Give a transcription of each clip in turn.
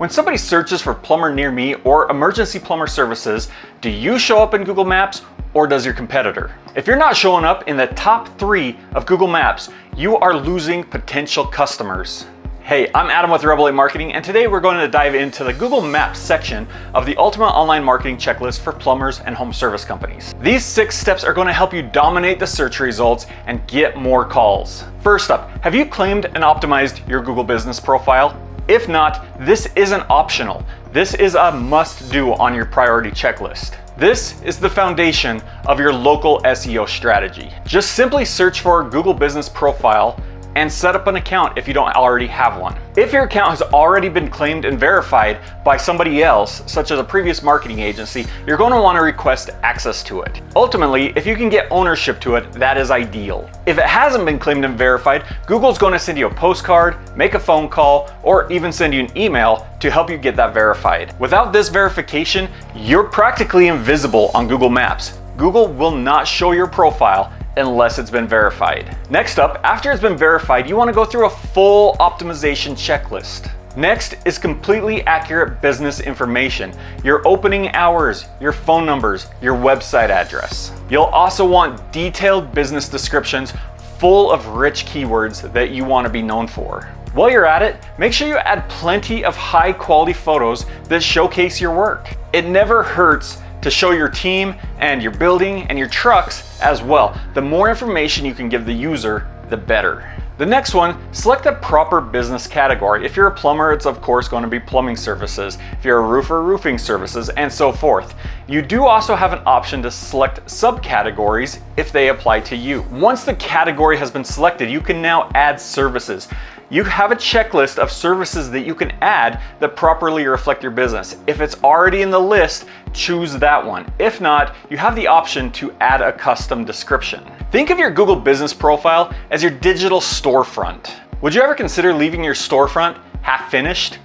When somebody searches for plumber near me or emergency plumber services, do you show up in Google Maps or does your competitor? If you're not showing up in the top 3 of Google Maps, you are losing potential customers. Hey, I'm Adam with Rebel Ape Marketing, and today we're going to dive into the Google Maps section of the Ultimate Online Marketing Checklist for plumbers and home service companies. These 6 steps are going to help you dominate the search results and get more calls. First up, have you claimed and optimized your Google business profile? If not, this isn't optional. This is a must-do on your priority checklist. This is the foundation of your local SEO strategy. Just simply search for Google Business Profile and set up an account if you don't already have one. If your account has already been claimed and verified by somebody else, such as a previous marketing agency, you're going to want to request access to it. Ultimately, if you can get ownership to it, that is ideal. If it hasn't been claimed and verified, Google's going to send you a postcard, make a phone call, or even send you an email to help you get that verified. Without this verification, you're practically invisible on Google Maps. Google will not show your profile unless it's been verified. Next up, after it's been verified, you want to go through a full optimization checklist. Next is completely accurate business information, your opening hours, your phone numbers, your website address. You'll also want detailed business descriptions full of rich keywords that you want to be known for. While you're at it, make sure you add plenty of high quality photos that showcase your work. It never hurts to show your team and your building and your trucks as well. The more information you can give the user, the better. The next one, select a proper business category. If you're a plumber, it's of course going to be plumbing services. If you're a roofer, roofing services, and so forth. You do also have an option to select subcategories if they apply to you. Once the category has been selected, you can now add services. You have a checklist of services that you can add that properly reflect your business. If it's already in the list, choose that one. If not, you have the option to add a custom description. Think of your Google Business Profile as your digital storefront. Would you ever consider leaving your storefront half finished?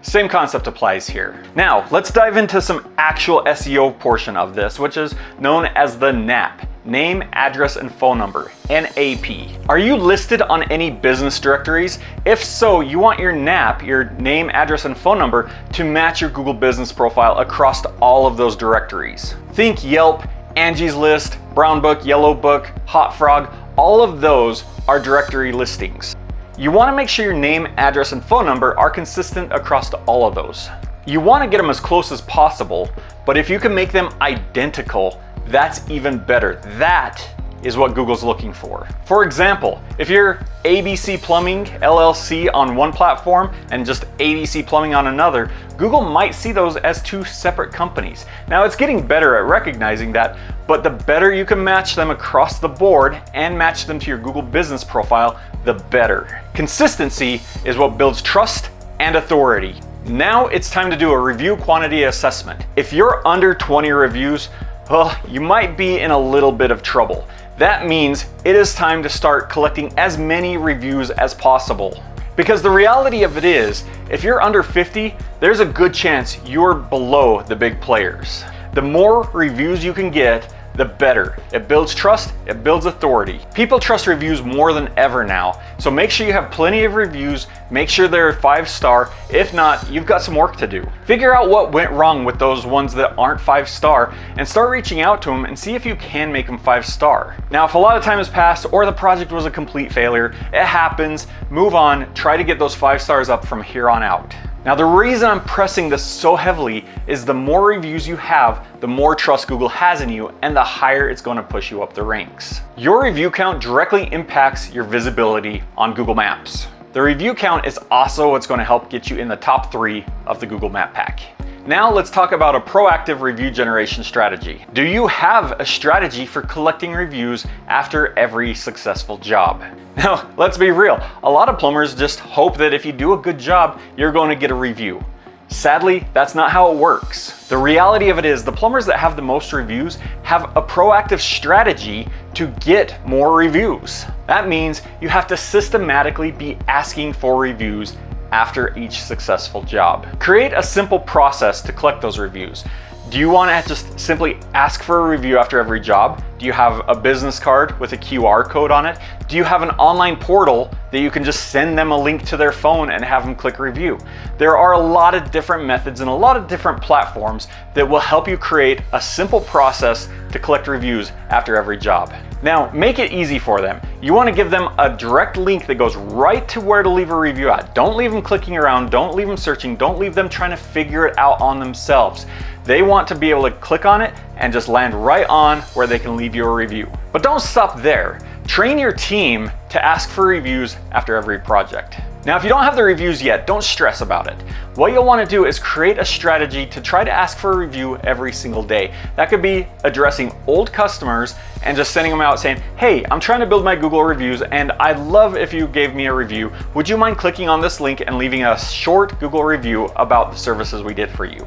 Same concept applies here. Now, let's dive into some actual SEO portion of this, which is known as the NAP. Name, address, and phone number, NAP. Are you listed on any business directories? If so, you want your NAP, your name, address, and phone number, to match your Google Business Profile across all of those directories. Think Yelp, Angie's List, Brown Book, Yellow Book, Hot Frog, all of those are directory listings. You want to make sure your name, address, and phone number are consistent across all of those. You want to get them as close as possible, but if you can make them identical, that's even better. That is what Google's looking for. For example, if you're ABC Plumbing LLC on one platform and just ABC Plumbing on another, Google might see those as 2 separate companies. Now it's getting better at recognizing that, but the better you can match them across the board and match them to your Google Business Profile, the better. Consistency is what builds trust and authority. Now it's time to do a review quantity assessment. If you're under 20 reviews, well, you might be in a little bit of trouble. That means it is time to start collecting as many reviews as possible. Because the reality of it is, if you're under 50, there's a good chance you're below the big players. The more reviews you can get, the better. It builds trust, it builds authority. People trust reviews more than ever now, so make sure you have plenty of reviews, make sure they're 5-star. If not, you've got some work to do. Figure out what went wrong with those ones that aren't 5-star and start reaching out to them and see if you can make them 5-star. Now, if a lot of time has passed or the project was a complete failure, it happens, move on, try to get those 5 stars up from here on out. Now, the reason I'm pressing this so heavily is the more reviews you have, the more trust Google has in you and the higher it's going to push you up the ranks. Your review count directly impacts your visibility on Google Maps. The review count is also what's going to help get you in the top 3 of the Google Map Pack. Now let's talk about a proactive review generation strategy. Do you have a strategy for collecting reviews after every successful job? Now, let's be real. A lot of plumbers just hope that if you do a good job, you're going to get a review. Sadly, that's not how it works. The reality of it is the plumbers that have the most reviews have a proactive strategy to get more reviews. That means you have to systematically be asking for reviews after each successful job. Create a simple process to collect those reviews. Do you want to just simply ask for a review after every job? Do Do you have a business card with a QR code on it? Do you have an online portal that you can just send them a link to their phone and have them click review? There are a lot of different methods and a lot of different platforms that will help you create a simple process to collect reviews after every job. Now, make it easy for them. You want to give them a direct link that goes right to where to leave a review at. Don't leave them clicking around, don't leave them searching, don't leave them trying to figure it out on themselves. They want to be able to click on it and just land right on where they can leave you a review. But don't stop there. Train your team to ask for reviews after every project. Now, if you don't have the reviews yet, don't stress about it. What you'll want to do is create a strategy to try to ask for a review every single day. That could be addressing old customers and just sending them out saying, hey, I'm trying to build my Google reviews and I'd love if you gave me a review. Would you mind clicking on this link and leaving a short Google review about the services we did for you?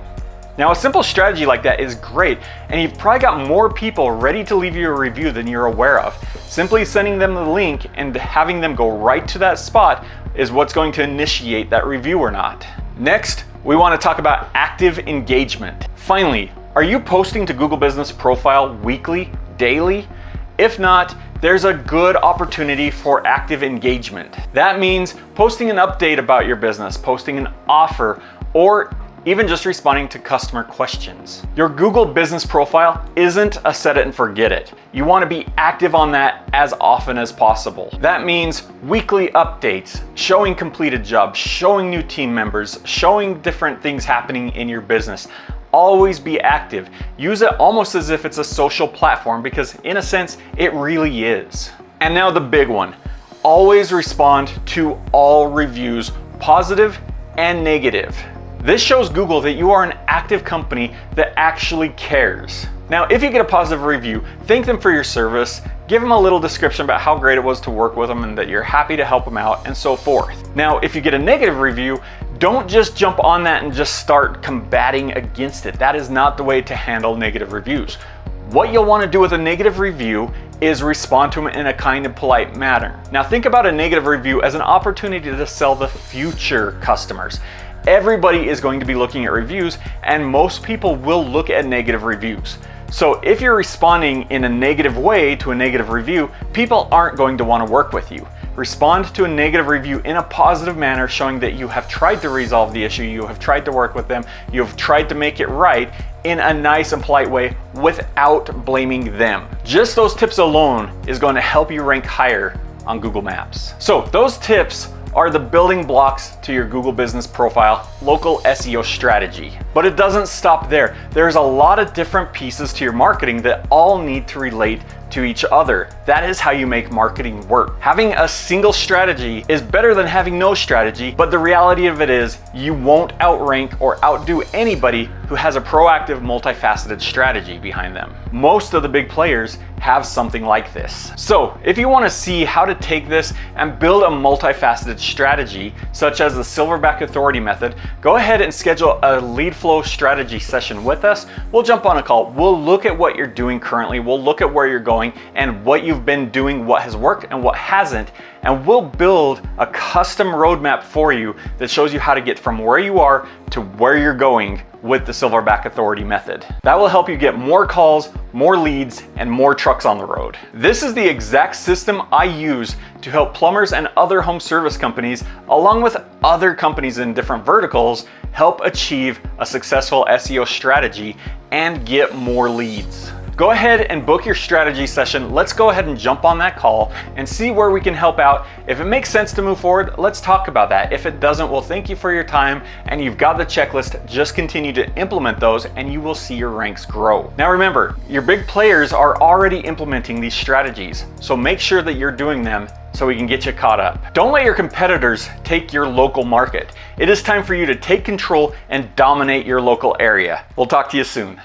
Now, a simple strategy like that is great, and you've probably got more people ready to leave you a review than you're aware of. Simply sending them the link and having them go right to that spot is what's going to initiate that review or not. Next, we want to talk about active engagement. Finally, are you posting to Google Business Profile weekly, daily? If not, there's a good opportunity for active engagement. That means posting an update about your business, posting an offer, or even just responding to customer questions. Your Google Business Profile isn't a set it and forget it. You want to be active on that as often as possible. That means weekly updates, showing completed jobs, showing new team members, showing different things happening in your business. Always be active. Use it almost as if it's a social platform because in a sense, it really is. And now the big one, always respond to all reviews, positive and negative. This shows Google that you are an active company that actually cares. Now, if you get a positive review, thank them for your service, give them a little description about how great it was to work with them and that you're happy to help them out and so forth. Now, if you get a negative review, don't just jump on that and just start combating against it. That is not the way to handle negative reviews. What you'll want to do with a negative review is respond to them in a kind and polite manner. Now, think about a negative review as an opportunity to sell the future customers. Everybody is going to be looking at reviews, and most people will look at negative reviews. So if you're responding in a negative way to a negative review, people aren't going to want to work with you. Respond to a negative review in a positive manner, showing that you have tried to resolve the issue, you have tried to work with them, you have tried to make it right in a nice and polite way without blaming them. Just those tips alone is going to help you rank higher on Google Maps. So those tips are the building blocks to your Google Business Profile local SEO strategy. But it doesn't stop there. There's a lot of different pieces to your marketing that all need to relate to each other. That is how you make marketing work. Having a single strategy is better than having no strategy, but the reality of it is you won't outrank or outdo anybody who has a proactive, multifaceted strategy behind them. Most of the big players have something like this. So if you want to see how to take this and build a multifaceted strategy, such as the Silverback Authority Method, go ahead and schedule a lead flow strategy session with us. We'll jump on a call. We'll look at what you're doing currently. We'll look at where you're going and what you've been doing, what has worked and what hasn't, and we'll build a custom roadmap for you that shows you how to get from where you are to where you're going with the Silverback Authority Method. That will help you get more calls, more leads, and more trucks on the road. This is the exact system I use to help plumbers and other home service companies, along with other companies in different verticals, help achieve a successful SEO strategy and get more leads. Go ahead and book your strategy session. Let's go ahead and jump on that call and see where we can help out. If it makes sense to move forward, let's talk about that. If it doesn't, well, thank you for your time and you've got the checklist. Just continue to implement those and you will see your ranks grow. Now remember, your big players are already implementing these strategies, so make sure that you're doing them so we can get you caught up. Don't let your competitors take your local market. It is time for you to take control and dominate your local area. We'll talk to you soon.